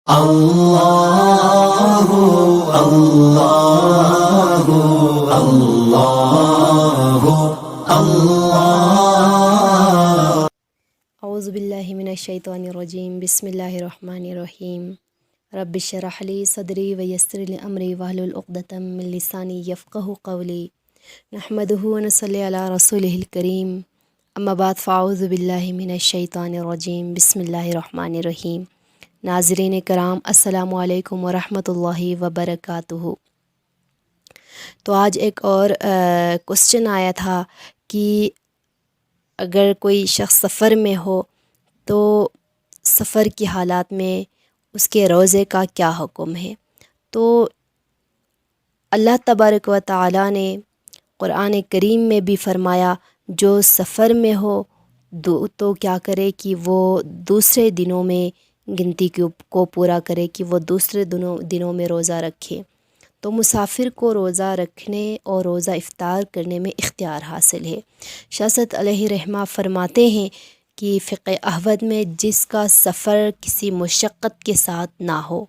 اللہ اللہ اللہ اللہ۔ اعوذ باللہ من الشیطان الرجیم، بسم اللہ الرحمن الرحیم۔ رب اشرح لی صدری ویسر لی امری واحلل عقدۃ من لسانی یفقہوا قولی۔ نحمدہ ونصلی علی رسولہ الکریم، اما بعد فاعوذ باللہ من الشیطان الرجیم، بسم اللہ الرحمن الرحیم۔ ناظرین کرام، السلام علیکم ورحمۃ اللہ وبرکاتہ۔ تو آج ایک اور کوسچن آیا تھا کہ اگر کوئی شخص سفر میں ہو تو سفر کی حالات میں اس کے روزے کا کیا حکم ہے۔ تو اللہ تبارک و تعالی نے قرآن کریم میں بھی فرمایا جو سفر میں ہو تو کیا کرے کہ وہ دوسرے دنوں میں گنتی کو پورا کرے، کہ وہ دوسرے دنوں میں روزہ رکھے۔ تو مسافر کو روزہ رکھنے اور روزہ افطار کرنے میں اختیار حاصل ہے۔ شاہ سید علیہ رحمہ فرماتے ہیں کہ فقہ احمد میں جس کا سفر کسی مشقت کے ساتھ نہ ہو،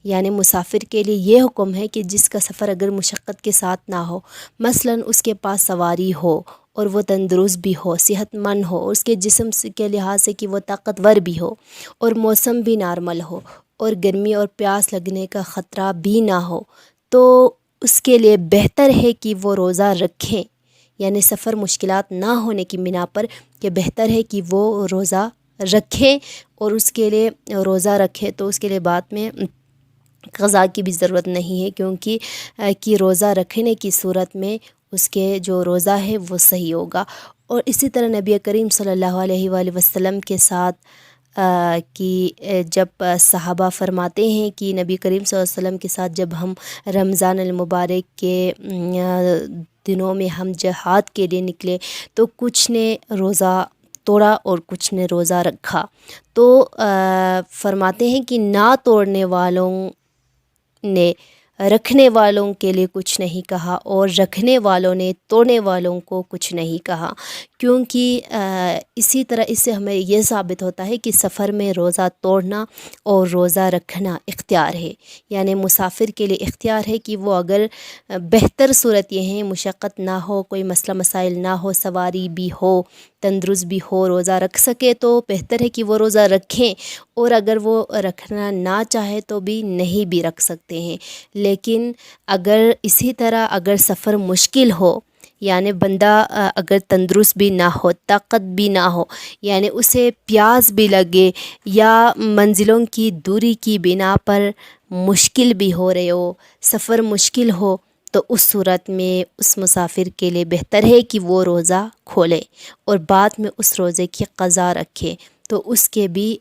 یعنی مسافر کے لیے یہ حکم ہے کہ جس کا سفر اگر مشقت کے ساتھ نہ ہو، مثلاً اس کے پاس سواری ہو اور وہ تندرست بھی ہو، صحت مند ہو، اور اس کے جسم کے لحاظ سے کہ وہ طاقتور بھی ہو، اور موسم بھی نارمل ہو، اور گرمی اور پیاس لگنے کا خطرہ بھی نہ ہو، تو اس کے لیے بہتر ہے کہ وہ روزہ رکھیں، یعنی سفر مشکلات نہ ہونے کی بنا پر کہ بہتر ہے کہ وہ روزہ رکھیں، اور اس کے لیے روزہ رکھے تو اس کے لیے بعد میں قضا کی بھی ضرورت نہیں ہے، کیونکہ کہ روزہ رکھنے کی صورت میں اس کے جو روزہ ہے وہ صحیح ہوگا۔ اور اسی طرح نبی کریم صلی اللہ علیہ وآلہ وسلم کے ساتھ کہ جب صحابہ فرماتے ہیں کہ نبی کریم صلی اللہ علیہ وسلم کے ساتھ جب ہم رمضان المبارک کے دنوں میں ہم جہاد کے لیے نکلے تو کچھ نے روزہ توڑا اور کچھ نے روزہ رکھا، تو فرماتے ہیں کہ نہ توڑنے والوں نے رکھنے والوں کے لیے کچھ نہیں کہا، اور رکھنے والوں نے توڑنے والوں کو کچھ نہیں کہا، کیونکہ اسی طرح اس سے ہمیں یہ ثابت ہوتا ہے کہ سفر میں روزہ توڑنا اور روزہ رکھنا اختیار ہے، یعنی مسافر کے لیے اختیار ہے کہ وہ اگر بہتر صورت یہ ہے مشقت نہ ہو، کوئی مسئلہ مسائل نہ ہو، سواری بھی ہو، تندرست بھی ہو، روزہ رکھ سکے تو بہتر ہے کہ وہ روزہ رکھیں، اور اگر وہ رکھنا نہ چاہے تو بھی نہیں بھی رکھ سکتے ہیں۔ لیکن اگر اسی طرح اگر سفر مشکل ہو، یعنی بندہ اگر تندرست بھی نہ ہو، طاقت بھی نہ ہو، یعنی اسے پیاس بھی لگے یا منزلوں کی دوری کی بنا پر مشکل بھی ہو رہے ہو، سفر مشکل ہو، تو اس صورت میں اس مسافر کے لیے بہتر ہے کہ وہ روزہ کھولے اور بعد میں اس روزے کی قضا رکھے، تو اس کے بھی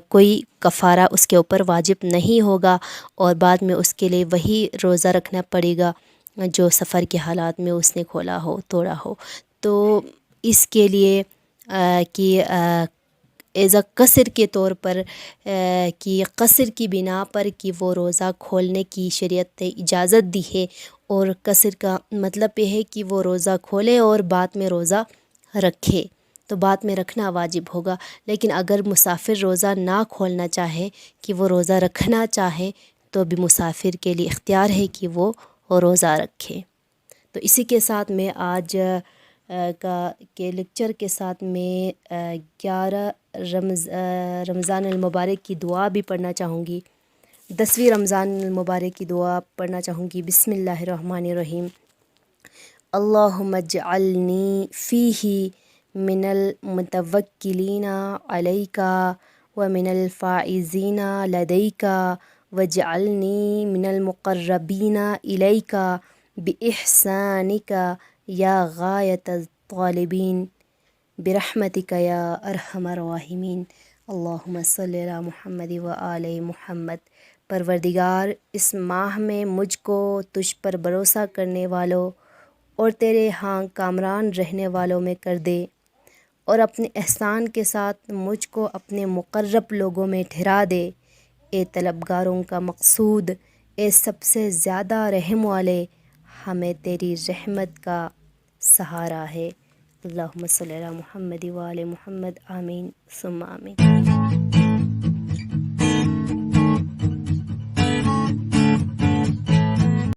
کوئی کفارہ اس کے اوپر واجب نہیں ہوگا، اور بعد میں اس کے لیے وہی روزہ رکھنا پڑے گا جو سفر کے حالات میں اس نے کھولا ہو، توڑا ہو۔ تو اس کے لیے کہ ایز اے قصر کے طور پر کہ قصر کی بنا پر کہ وہ روزہ کھولنے کی شریعت نے اجازت دی ہے، اور قصر کا مطلب یہ ہے کہ وہ روزہ کھولے اور بعد میں روزہ رکھے، تو بعد میں رکھنا واجب ہوگا۔ لیکن اگر مسافر روزہ نہ کھولنا چاہے کہ وہ روزہ رکھنا چاہے تو بھی مسافر کے لیے اختیار ہے کہ وہ روزہ رکھے۔ تو اسی کے ساتھ میں آج کے لیکچر کے ساتھ میں 11 رمضان المبارک کی دعا بھی پڑھنا چاہوں گی، 10ویں رمضان المبارک کی دعا پڑھنا چاہوں گی۔ بسم اللہ الرحمن الرحیم۔ اللہم اجعلنی فیہ من المتوکلین علیک ومن الفائزین لدیک واجعلنی من المقربین الیک باحسانک یا غایۃ الطالبین برحمتک یا ارحم الراحمین۔ اللہم صلی علی محمد وآل محمد۔ پروردگار، اس ماہ میں مجھ کو تجھ پر بھروسہ کرنے والوں اور تیرے ہاں کامران رہنے والوں میں کر دے، اور اپنے احسان کے ساتھ مجھ کو اپنے مقرب لوگوں میں ٹھہرا دے۔ اے طلبگاروں کا مقصود، اے سب سے زیادہ رحم والے، ہمیں تیری رحمت کا سہارا ہے۔ اللہم صلی علی محمد وآل محمد، آمین ثم آمین۔